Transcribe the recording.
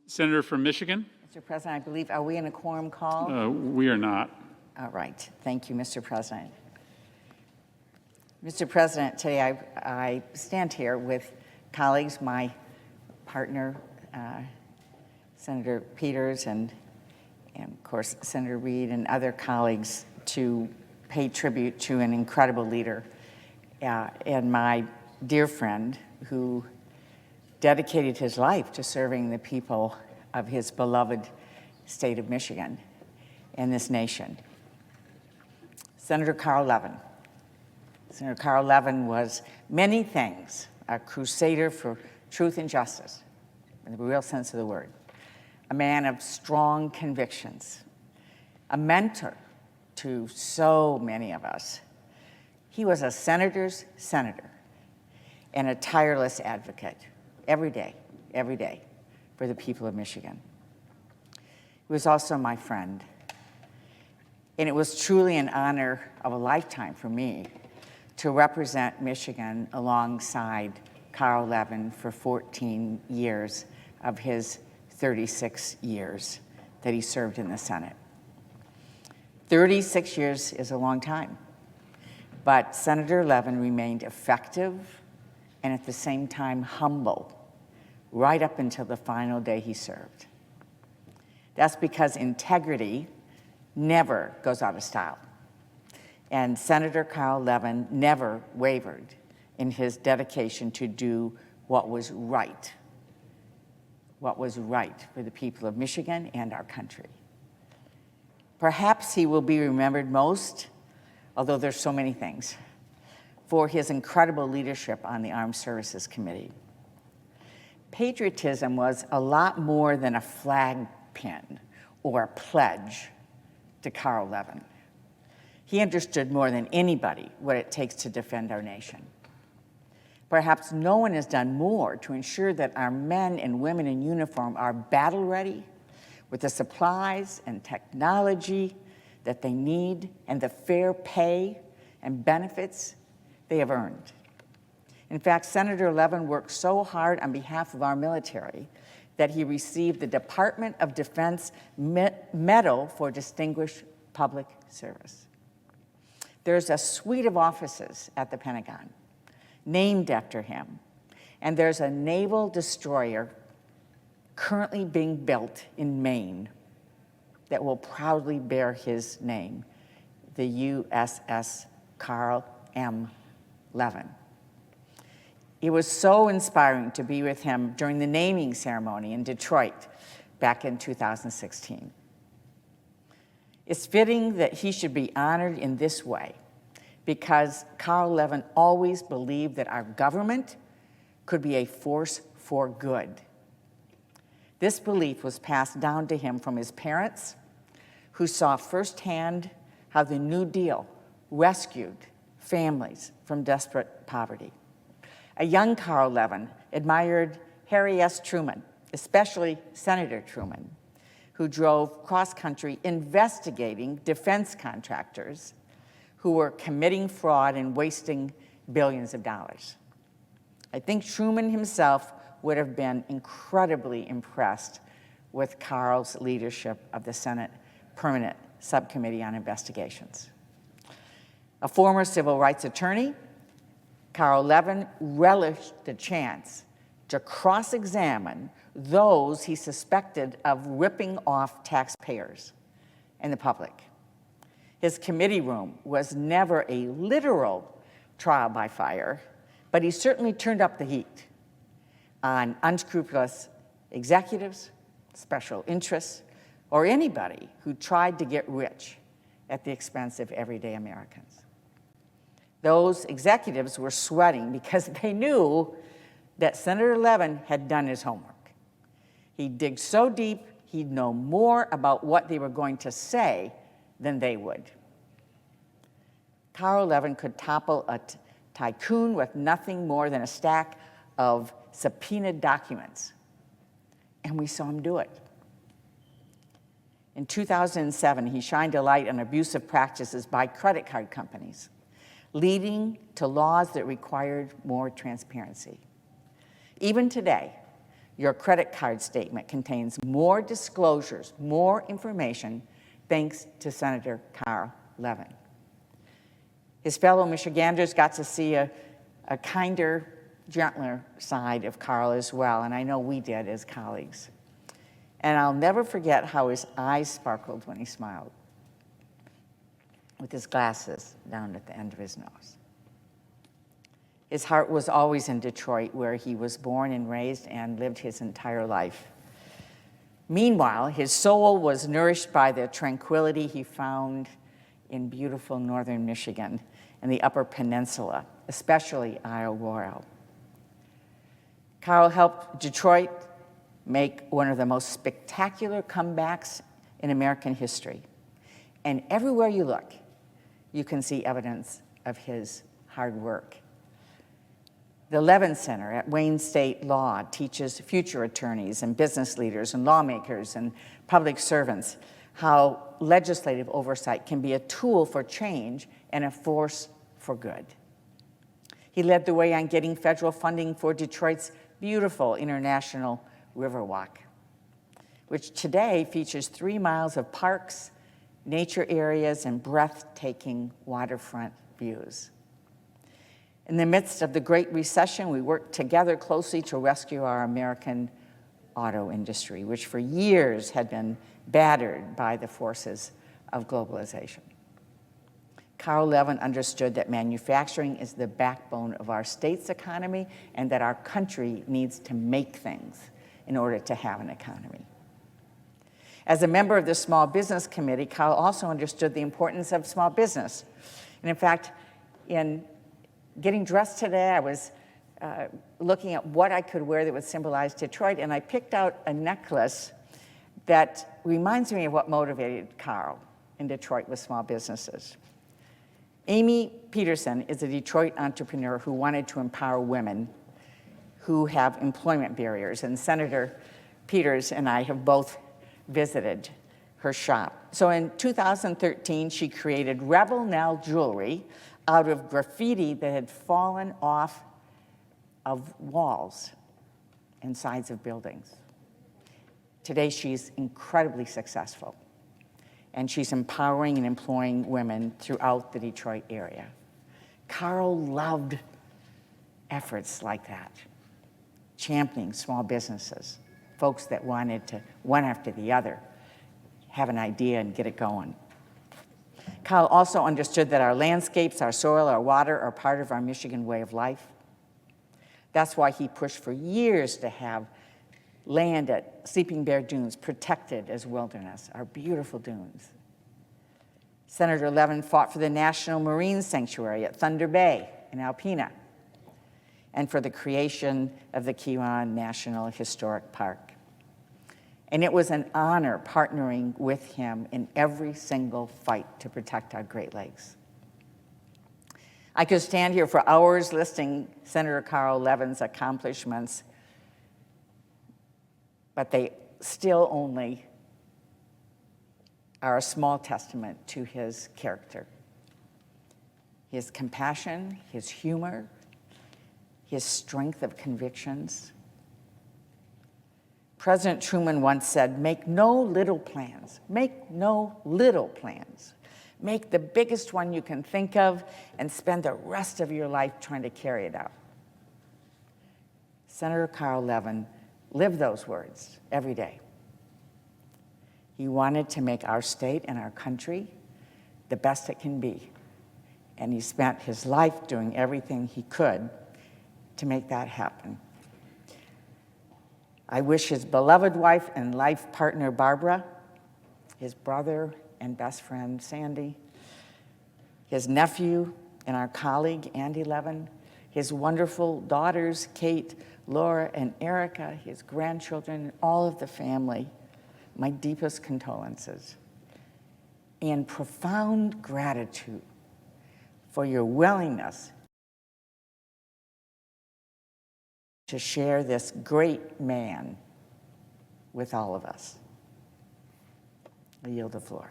Senator from Michigan. Mr. President, I believe, are we in a quorum call? We are not. All right. Thank you, Mr. President. Mr. President, today I stand here with colleagues, my partner, Senator Peters, and of course, Senator Reed and other colleagues to pay tribute to an incredible leader and my dear friend who dedicated his life to serving the people of his beloved state of Michigan and this nation. Senator Carl Levin. Senator Carl Levin was many things, a crusader for truth and justice, in the real sense of the word, a man of strong convictions, a mentor to so many of us. He was a senator's senator and a tireless advocate every day, for the people of Michigan. He was also my friend, and it was truly an honor of a lifetime for me to represent Michigan alongside Carl Levin for 14 years of his 36 years that he served in the Senate. 36 years is a long time, but Senator Levin remained effective and at the same time humble right up until the final day he served. That's because integrity never goes out of style. And Senator Carl Levin never wavered in his dedication to do what was right for the people of Michigan and our country. Perhaps he will be remembered most, although there's so many things, for his incredible leadership on the Armed Services Committee. Patriotism was a lot more than a flag pin or a pledge to Carl Levin. He understood more than anybody what it takes to defend our nation. Perhaps no one has done more to ensure that our men and women in uniform are battle ready with the supplies and technology that they need and the fair pay and benefits they have earned. In fact, Senator Levin worked so hard on behalf of our military that he received the Department of Defense Medal for Distinguished Public Service. There's a suite of offices at the Pentagon named after him, and there's a naval destroyer currently being built in Maine that will proudly bear his name, the USS Carl M. Levin. It was so inspiring to be with him during the naming ceremony in Detroit back in 2016. It's fitting that he should be honored in this way because Carl Levin always believed that our government could be a force for good. This belief was passed down to him from his parents, who saw firsthand how the New Deal rescued families from desperate poverty. A young Carl Levin admired Harry S. Truman, especially Senator Truman, who drove cross-country investigating defense contractors who were committing fraud and wasting billions of dollars. I think Truman himself would have been incredibly impressed with Carl's leadership of the Senate Permanent Subcommittee on Investigations. A former civil rights attorney, Carl Levin relished the chance to cross-examine those he suspected of ripping off taxpayers and the public. His committee room was never a literal trial by fire, but he certainly turned up the heat on unscrupulous executives, special interests, or anybody who tried to get rich at the expense of everyday Americans. Those executives were sweating because they knew that Senator Levin had done his homework. He'd dig so deep, he'd know more about what they were going to say than they would. Carl Levin could topple a tycoon with nothing more than a stack of subpoenaed documents, and we saw him do it. In 2007, he shined a light on abusive practices by credit card companies, leading to laws that required more transparency. Even today, Your credit card statement contains more disclosures, more information, thanks to Senator Carl Levin. His fellow Michiganders got to see a kinder, gentler side of Carl as well, and I know we did as colleagues. And I'll never forget how his eyes sparkled when he smiled, with his glasses down at the end of his nose. His heart was always in Detroit, where he was born and raised and lived his entire life. Meanwhile, his soul was nourished by the tranquility he found in beautiful northern Michigan and the Upper Peninsula, especially Isle Royale. Carl helped Detroit make one of the most spectacular comebacks in American history. And everywhere you look, you can see evidence of his hard work. The Levin Center at Wayne State Law teaches future attorneys and business leaders and lawmakers and public servants how legislative oversight can be a tool for change and a force for good. He led the way on getting federal funding for Detroit's beautiful International Riverwalk, which today features 3 miles of parks, nature areas, and breathtaking waterfront views. In the midst of the Great Recession, we worked together closely to rescue our American auto industry, which for years had been battered by the forces of globalization. Carl Levin understood that manufacturing is the backbone of our state's economy and that our country needs to make things in order to have an economy. As a member of the Small Business Committee, Carl also understood the importance of small business. And in fact, in getting dressed today, I was looking at what I could wear that would symbolize Detroit, and I picked out a necklace that reminds me of what motivated Carl in Detroit with small businesses. Amy Peterson is a Detroit entrepreneur who wanted to empower women who have employment barriers, and Senator Peters and I have both visited her shop. So in 2013, she created Rebel Nell jewelry out of graffiti that had fallen off of walls and sides of buildings. Today, she's incredibly successful, and she's empowering and employing women throughout the Detroit area. Carl loved efforts like that, championing small businesses, folks that wanted to, one after the other, have an idea and get it going. Carl also understood that our landscapes, our soil, our water are part of our Michigan way of life. That's why he pushed for years to have land at Sleeping Bear Dunes protected as wilderness, our beautiful dunes. Senator Levin fought for the National Marine Sanctuary at Thunder Bay in Alpena and for the creation of the Keweenaw National Historic Park. And it was an honor partnering with him in every single fight to protect our Great Lakes. I could stand here for hours listing Senator Carl Levin's accomplishments, but they still only are a small testament to his character. His compassion, his humor, his strength of convictions. President Truman once said, "Make no little plans. Make no little plans. Make the biggest one you can think of and spend the rest of your life trying to carry it out." Senator Carl Levin lived those words every day. He wanted to make our state and our country the best it can be, and he spent his life doing everything he could to make that happen. I wish his beloved wife and life partner, Barbara, his brother and best friend, Sandy, his nephew and our colleague, Andy Levin, his wonderful daughters, Kate, Laura, and Erica, his grandchildren, all of the family, my deepest condolences and profound gratitude for your willingness to share this great man with all of us. I yield the floor.